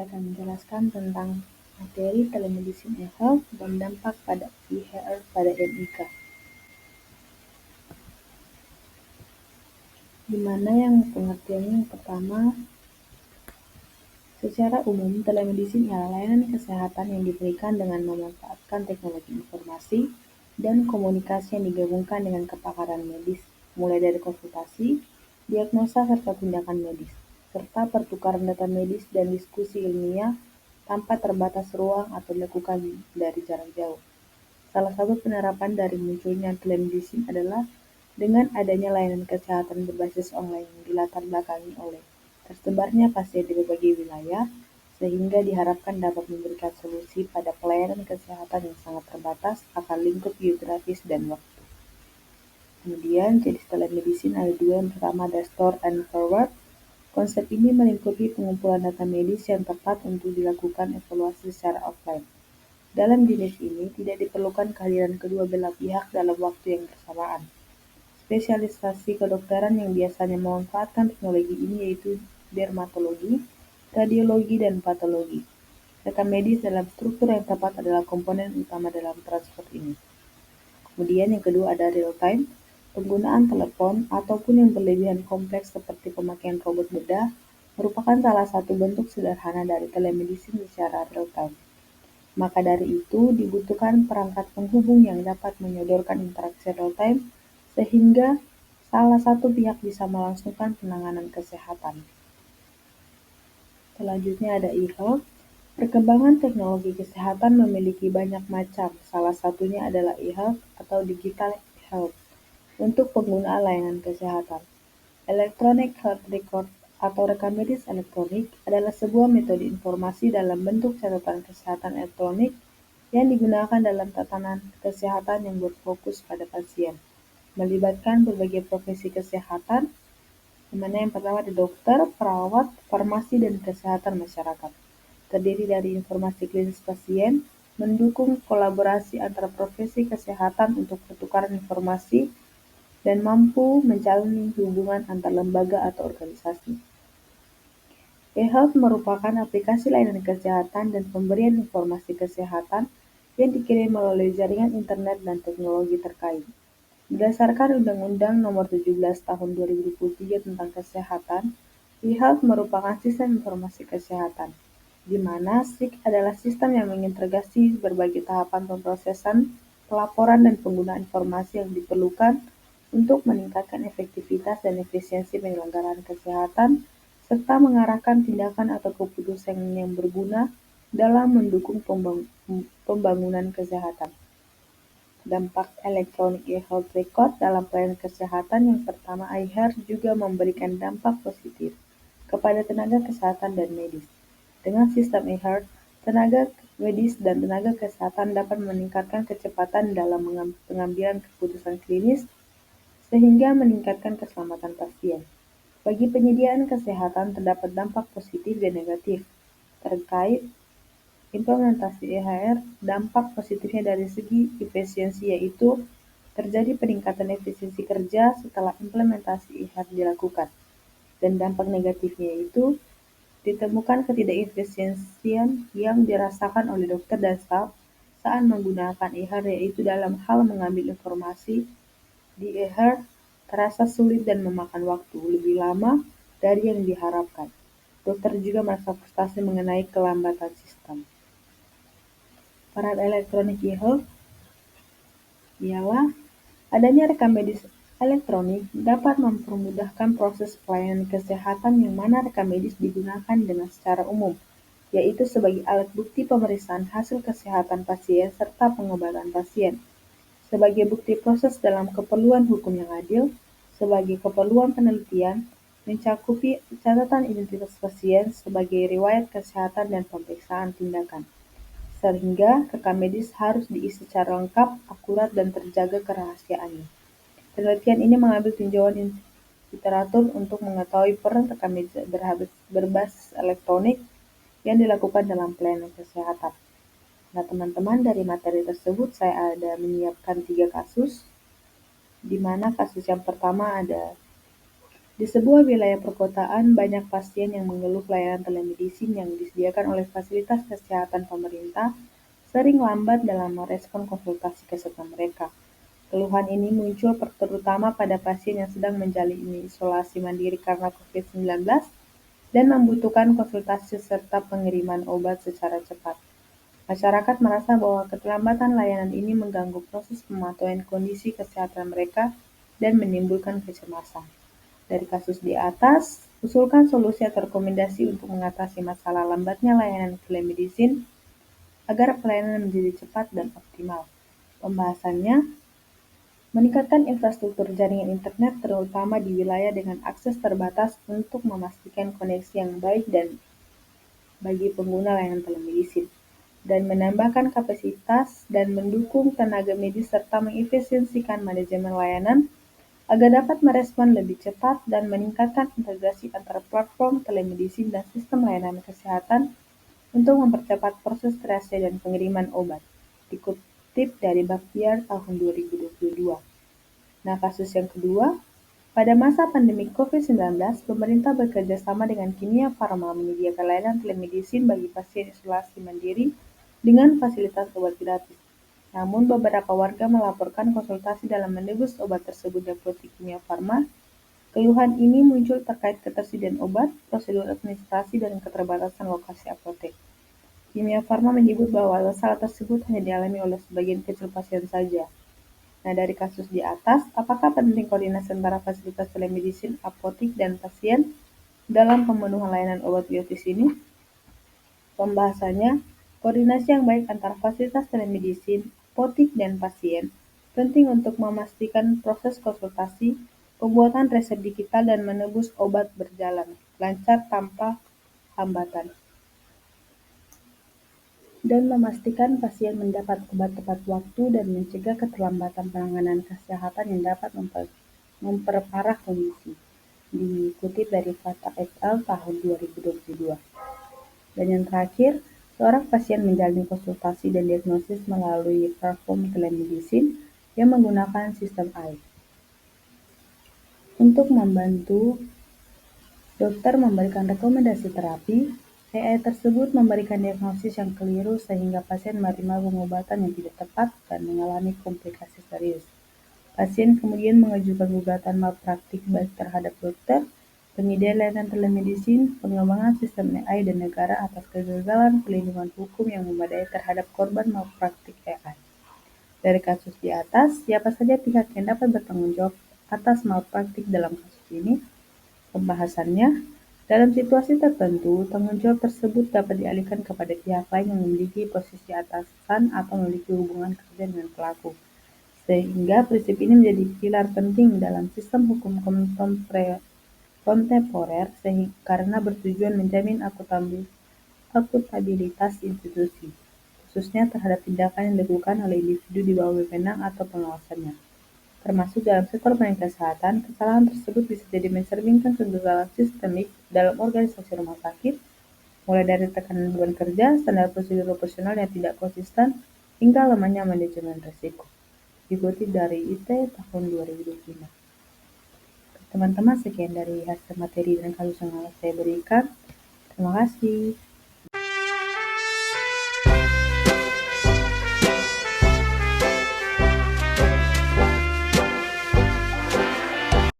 saya akan menjelaskan tentang materi telemedicine e-health dan dampak pada e-health pada NIK. Di mana yang pengertiannya yang pertama, secara umum telemedicine ialah layanan kesehatan yang diberikan dengan memanfaatkan teknologi informasi dan komunikasi yang digabungkan dengan kepakaran medis, mulai dari konsultasi, diagnosa serta tindakan medis, serta pertukaran data medis dan diskusi ilmiah tanpa terbatas ruang atau dilakukan dari jarak jauh. Salah satu penerapan dari munculnya telemedicine adalah dengan adanya layanan kesehatan berbasis online yang dilatar belakangi oleh tersebarnya pasien di berbagai wilayah, sehingga diharapkan dapat memberikan solusi pada pelayanan kesehatan yang sangat terbatas akan lingkup geografis dan waktu. Kemudian, jenis telemedicine ada dua, yang pertama ada store and forward. Konsep ini melingkupi pengumpulan data medis yang tepat untuk dilakukan evaluasi secara offline. Dalam jenis ini, tidak diperlukan kehadiran kedua belah pihak dalam waktu yang bersamaan. Spesialisasi kedokteran yang biasanya memanfaatkan teknologi ini yaitu dermatologi, radiologi, dan patologi. Rekam medis dalam struktur yang tepat adalah komponen utama dalam transfer ini. Kemudian yang kedua ada real time. Penggunaan telepon ataupun yang berlebihan kompleks seperti pemakaian robot bedah merupakan salah satu bentuk sederhana dari telemedicine secara real time. Maka dari itu, dibutuhkan perangkat penghubung yang dapat menyodorkan interaksi real time sehingga salah satu pihak bisa melangsungkan penanganan kesehatan. Selanjutnya ada e-health. Perkembangan teknologi kesehatan memiliki banyak macam, salah satunya adalah e-health atau digital health untuk penggunaan layanan kesehatan. Electronic health record atau rekam medis elektronik adalah sebuah metode informasi dalam bentuk catatan kesehatan elektronik yang digunakan dalam tatanan kesehatan yang berfokus pada pasien, melibatkan berbagai profesi kesehatan, di mana yang pertama ada dokter, perawat, farmasi, dan kesehatan masyarakat. Terdiri dari informasi klinis pasien, mendukung kolaborasi antara profesi kesehatan untuk pertukaran informasi, dan mampu menjalin hubungan antar lembaga atau organisasi. E-health merupakan aplikasi layanan kesehatan dan pemberian informasi kesehatan yang dikirim melalui jaringan internet dan teknologi terkait. Berdasarkan Undang-Undang Nomor 17 Tahun 2023 tentang Kesehatan, e-health merupakan sistem informasi kesehatan, di mana SIK adalah sistem yang mengintegrasi berbagai tahapan pemrosesan, pelaporan, dan penggunaan informasi yang diperlukan untuk meningkatkan efektivitas dan efisiensi penyelenggaraan kesehatan, serta mengarahkan tindakan atau keputusan yang berguna dalam mendukung pembangunan kesehatan. Dampak elektronik e-health record dalam pelayanan kesehatan yang pertama, e-health juga memberikan dampak positif kepada tenaga kesehatan dan medis. Dengan sistem e-health, tenaga medis dan tenaga kesehatan dapat meningkatkan kecepatan dalam pengambilan keputusan klinis sehingga meningkatkan keselamatan pasien. Bagi penyediaan kesehatan terdapat dampak positif dan negatif terkait implementasi e-HR. Dampak positifnya dari segi efisiensi yaitu terjadi peningkatan efisiensi kerja setelah implementasi e-HR dilakukan. Dan dampak negatifnya yaitu ditemukan ketidakefisiensian yang dirasakan oleh dokter dan staf saat menggunakan e-HR, yaitu dalam hal mengambil informasi di e-HR terasa sulit dan memakan waktu lebih lama dari yang diharapkan. Dokter juga merasa frustasi mengenai kelambatan sistem. Peran elektronik e-health ialah adanya rekam medis elektronik dapat mempermudahkan proses pelayanan kesehatan yang mana rekam medis digunakan dengan secara umum, yaitu sebagai alat bukti pemeriksaan hasil kesehatan pasien serta pengobatan pasien, sebagai bukti proses dalam keperluan hukum yang adil, sebagai keperluan penelitian, mencakupi catatan identitas pasien sebagai riwayat kesehatan dan pemeriksaan tindakan. Sehingga rekam medis harus diisi secara lengkap, akurat, dan terjaga kerahasiaannya. Penelitian ini mengambil tinjauan literatur untuk mengetahui peran rekam medis berbasis elektronik yang dilakukan dalam pelayanan kesehatan. Nah, teman-teman, dari materi tersebut saya ada menyiapkan 3 kasus, di mana kasus yang pertama ada Di sebuah wilayah perkotaan, banyak pasien yang mengeluh layanan telemedicine yang disediakan oleh fasilitas kesehatan pemerintah sering lambat dalam merespon konsultasi kesehatan mereka. Keluhan ini muncul terutama pada pasien yang sedang menjalani isolasi mandiri karena COVID-19 dan membutuhkan konsultasi serta pengiriman obat secara cepat. Masyarakat merasa bahwa keterlambatan layanan ini mengganggu proses pemantauan kondisi kesehatan mereka dan menimbulkan kecemasan. Dari kasus di atas, usulkan solusi atau rekomendasi untuk mengatasi masalah lambatnya layanan telemedicine agar pelayanan menjadi cepat dan optimal. Pembahasannya, meningkatkan infrastruktur jaringan internet terutama di wilayah dengan akses terbatas untuk memastikan koneksi yang baik dan bagi pengguna layanan telemedicine, dan menambahkan kapasitas dan mendukung tenaga medis serta mengefisiensikan manajemen layanan agar dapat merespon lebih cepat dan meningkatkan integrasi antara platform telemedicine dan sistem layanan kesehatan untuk mempercepat proses triase dan pengiriman obat, dikutip dari Bakhtiar tahun 2022. Nah, kasus yang kedua, pada masa pandemi COVID-19, pemerintah bekerja sama dengan Kimia Farma menyediakan layanan telemedicine bagi pasien isolasi mandiri dengan fasilitas obat gratis. Namun, beberapa warga melaporkan konsultasi dalam menebus obat tersebut di apotek Kimia Farma. Keluhan ini muncul terkait ketersediaan obat, prosedur administrasi, dan keterbatasan lokasi apotek. Kimia Farma menyebut bahwa masalah tersebut hanya dialami oleh sebagian kecil pasien saja. Nah, dari kasus di atas, apakah penting koordinasi antara fasilitas telemedicine, apotik, dan pasien dalam pemenuhan layanan obat biotis ini? Pembahasannya, koordinasi yang baik antara fasilitas telemedicine, apotik, dan pasien penting untuk memastikan proses konsultasi, pembuatan resep digital, dan menebus obat berjalan lancar tanpa hambatan, dan memastikan pasien mendapat obat tepat waktu dan mencegah keterlambatan penanganan kesehatan yang dapat memperparah kondisi. Dikutip dari Fata et al. Tahun 2022. Dan yang terakhir, seorang pasien menjalani konsultasi dan diagnosis melalui platform telemedicine yang menggunakan sistem AI. Untuk membantu dokter memberikan rekomendasi terapi, AI tersebut memberikan diagnosis yang keliru sehingga pasien menerima pengobatan yang tidak tepat dan mengalami komplikasi serius. Pasien kemudian mengajukan gugatan malpraktik baik terhadap dokter, penyedia layanan telemedicine, pengembangan sistem AI, dan negara atas kegagalan pelindungan hukum yang memadai terhadap korban malpraktik AI. Dari kasus di atas, siapa saja pihak yang dapat bertanggung jawab atas malpraktik dalam kasus ini? Pembahasannya, dalam situasi tertentu, tanggung jawab tersebut dapat dialihkan kepada pihak lain yang memiliki posisi atasan atau memiliki hubungan kerja dengan pelaku. Sehingga prinsip ini menjadi pilar penting dalam sistem hukum kontemporer karena bertujuan menjamin akutabilitas institusi, khususnya terhadap tindakan yang dilakukan oleh individu di bawah wewenang atau pengawasannya. Termasuk dalam sektor pelayanan kesehatan, kesalahan tersebut bisa jadi mencerminkan kegagalan sistemik dalam organisasi rumah sakit, mulai dari tekanan beban kerja, standar prosedur operasional yang tidak konsisten, hingga lemahnya manajemen risiko. Dikutip dari IT tahun 2025. Teman-teman, sekian dari hasil materi dan kasus yang saya berikan. Terima kasih.